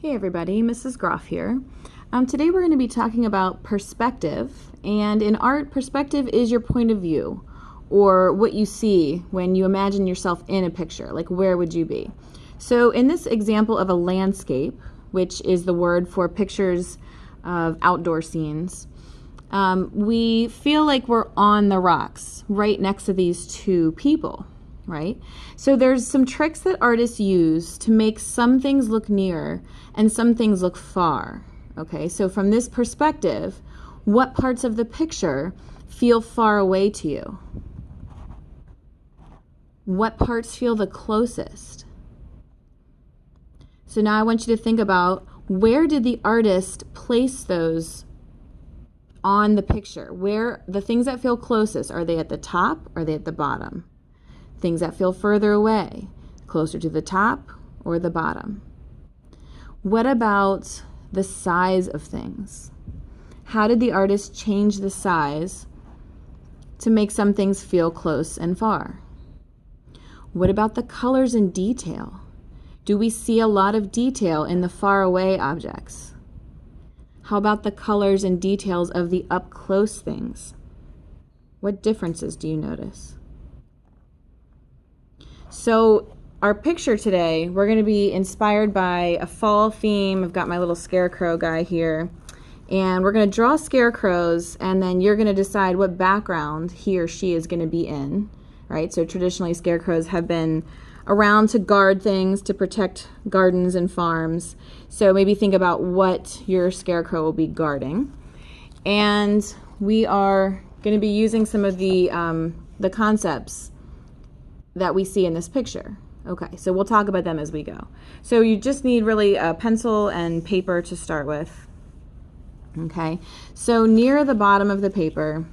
Hey everybody, Mrs. Groff here. Today we're going to be talking about perspective, and in art, perspective is your point of view, or what you see when you imagine yourself in a picture, like where would you be? So in this example of a landscape, which is the word for pictures of outdoor scenes, we feel like we're on the rocks right next to these two people, right? So there's some tricks that artists use to make some things look near and some things look far. Okay, so from this perspective, what parts of the picture feel far away to you? What parts feel the closest? So now I want you to think about, where did the artist place those on the picture? Where the things that feel closest, are they at the top or are they at the bottom? Things that feel further away, closer to the top or the bottom? What about the size of things? How did the artist change the size to make some things feel close and far? What about the colors and detail? Do we see a lot of detail in the far away objects? How about the colors and details of the up close things? What differences do you notice? So our picture today, we're going to be inspired by a fall theme. I've got my little scarecrow guy here, and we're going to draw scarecrows, and then you're going to decide what background he or she is going to be in, right? So traditionally scarecrows have been around to guard things, to protect gardens and farms. So maybe think about what your scarecrow will be guarding. And we are going to be using some of the concepts that we see in this picture. Okay, so we'll talk about them as we go. So you just need really a pencil and paper to start with. Okay, so near the bottom of the paper,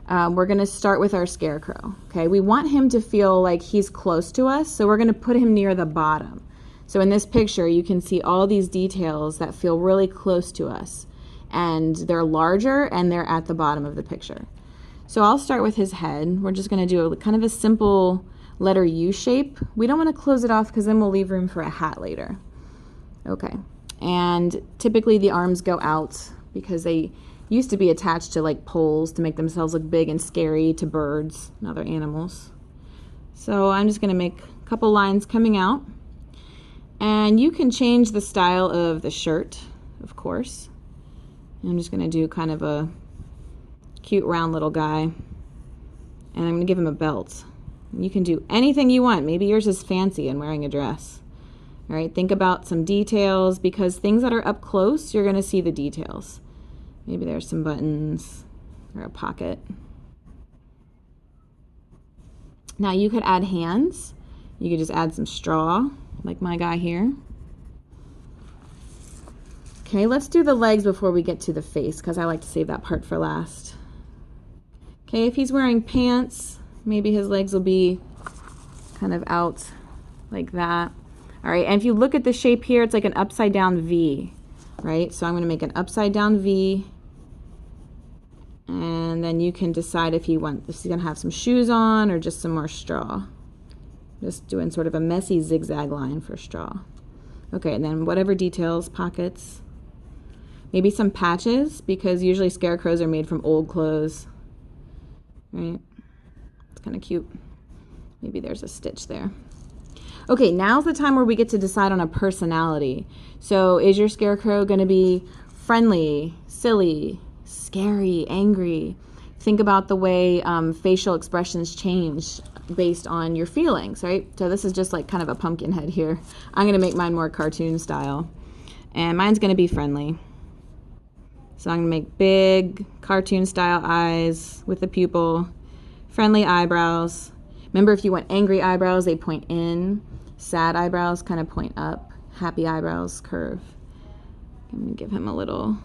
we're going to start with our scarecrow. Okay, we want him to feel like he's close to us, so we're going to put him near the bottom. So in this picture, you can see all these details that feel really close to us, and they're larger and they're at the bottom of the picture. So I'll start with his head. We're just going to do kind of a simple letter U shape. We don't want to close it off because then we'll leave room for a hat later. Okay, and typically the arms go out because they used to be attached to like poles to make themselves look big and scary to birds and other animals. So I'm just going to make a couple lines coming out, and you can change the style of the shirt, of course. I'm just going to do kind of a cute round little guy, and I'm going to give him a belt. You can do anything you want. Maybe yours is fancy and wearing a dress. All right, think about some details, because things that are up close, you're going to see the details. Maybe there's some buttons or a pocket. Now you could add hands. You could just add some straw, like my guy here. Okay, let's do the legs before we get to the face, because I like to save that part for last. Okay, if he's wearing pants, maybe his legs will be kind of out like that. All right, and if you look at the shape here, it's like an upside down V, right? So I'm going to make an upside down V, and then you can decide if he's going to have some shoes on or just some more straw. Just doing sort of a messy zigzag line for straw. Okay, and then whatever details, pockets, maybe some patches, because usually scarecrows are made from old clothes, right? It's kind of cute. Maybe there's a stitch there. Okay, now's the time where we get to decide on a personality. So is your scarecrow going to be friendly, silly, scary, angry? Think about the way facial expressions change based on your feelings, right? So this is just like kind of a pumpkin head here. I'm going to make mine more cartoon style, and mine's going to be friendly. So I'm going to make big cartoon style eyes with the pupil, friendly eyebrows. Remember, if you want angry eyebrows, they point in. Sad eyebrows kind of point up. Happy eyebrows curve. I'm going to give him a little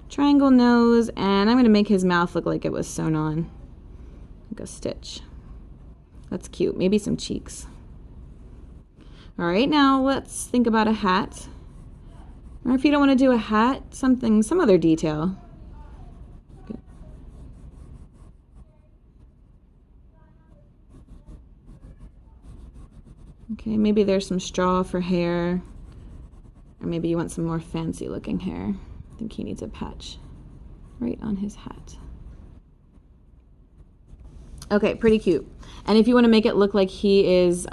triangle nose, and I'm going to make his mouth look like it was sewn on, like a stitch. That's cute. Maybe some cheeks. All right, now let's think about a hat. Or if you don't want to do a hat, some other detail. Good. Okay, maybe there's some straw for hair. Or maybe you want some more fancy looking hair. I think he needs a patch right on his hat. Okay, pretty cute. And if you want to make it look like he is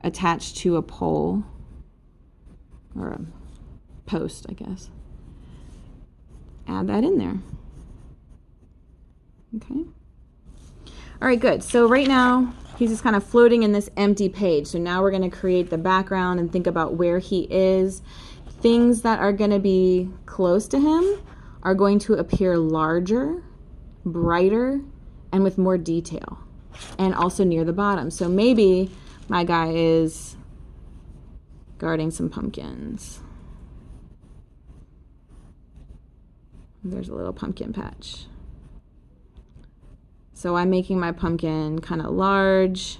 attached to a pole or a post, I guess, add that in there. Okay. All right, good. So right now he's just kind of floating in this empty page. So now we're going to create the background and think about where he is. Things that are going to be close to him are going to appear larger, brighter, and with more detail, and also near the bottom. So maybe my guy is guarding some pumpkins. There's a little pumpkin patch. So I'm making my pumpkin kind of large,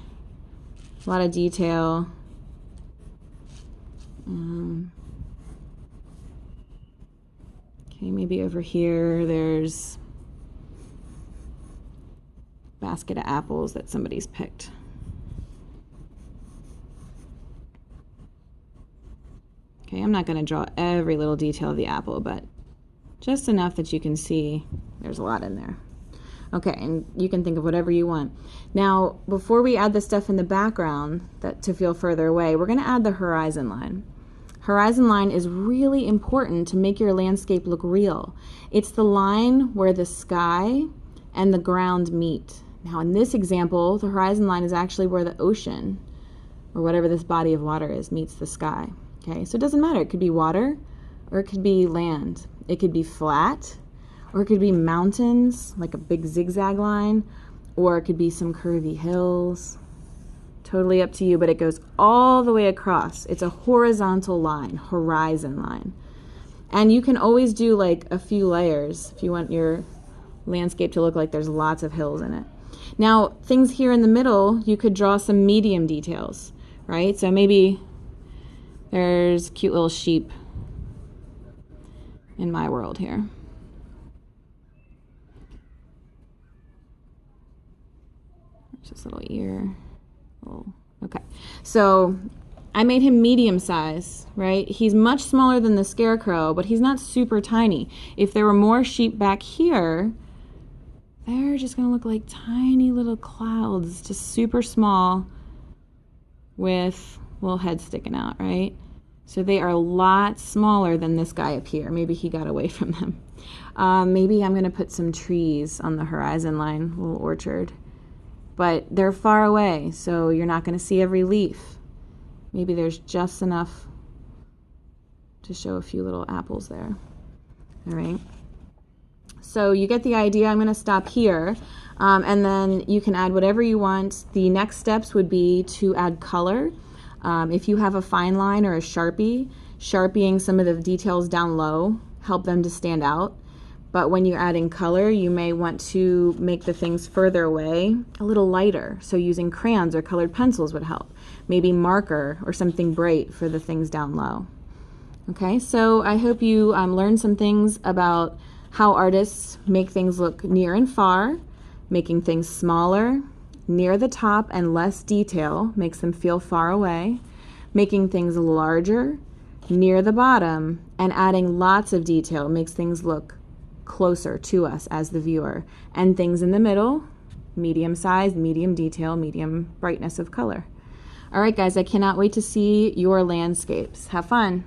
a lot of detail. Okay, maybe over here there's a basket of apples that somebody's picked. Okay, I'm not going to draw every little detail of the apple, but just enough that you can see there's a lot in there. Okay, and you can think of whatever you want. Now, before we add the stuff in the background to feel further away, we're going to add the horizon line. Horizon line is really important to make your landscape look real. It's the line where the sky and the ground meet. Now, in this example, the horizon line is actually where the ocean, or whatever this body of water is, meets the sky. Okay, so it doesn't matter. It could be water, or it could be land. It could be flat, or it could be mountains, like a big zigzag line, or it could be some curvy hills. Totally up to you, but it goes all the way across. It's a horizontal line, horizon line. And you can always do like a few layers if you want your landscape to look like there's lots of hills in it. Now, things here in the middle, you could draw some medium details, right? So maybe there's cute little sheep in my world here. There's this little ear. Okay, so I made him medium size, right? He's much smaller than the Scarecrow, but he's not super tiny. If there were more sheep back here, they're just gonna look like tiny little clouds, just super small with little heads sticking out, right? So they are a lot smaller than this guy up here. Maybe he got away from them. Maybe I'm gonna put some trees on the horizon line, a little orchard. But they're far away, so you're not going to see every leaf. Maybe there's just enough to show a few little apples there. All right. So you get the idea. I'm going to stop here, and then you can add whatever you want. The next steps would be to add color. If you have a fine line or a Sharpie, sharpieing some of the details down low, help them to stand out. But when you're adding color, you may want to make the things further away a little lighter. So using crayons or colored pencils would help. Maybe marker or something bright for the things down low. Okay, so I hope you learned some things about how artists make things look near and far, making things smaller, near the top and less detail makes them feel far away, making things larger, near the bottom, and adding lots of detail makes things look closer to us as the viewer, and things in the middle, medium size, medium detail, medium brightness of color. All right, guys, I cannot wait to see your landscapes. Have fun.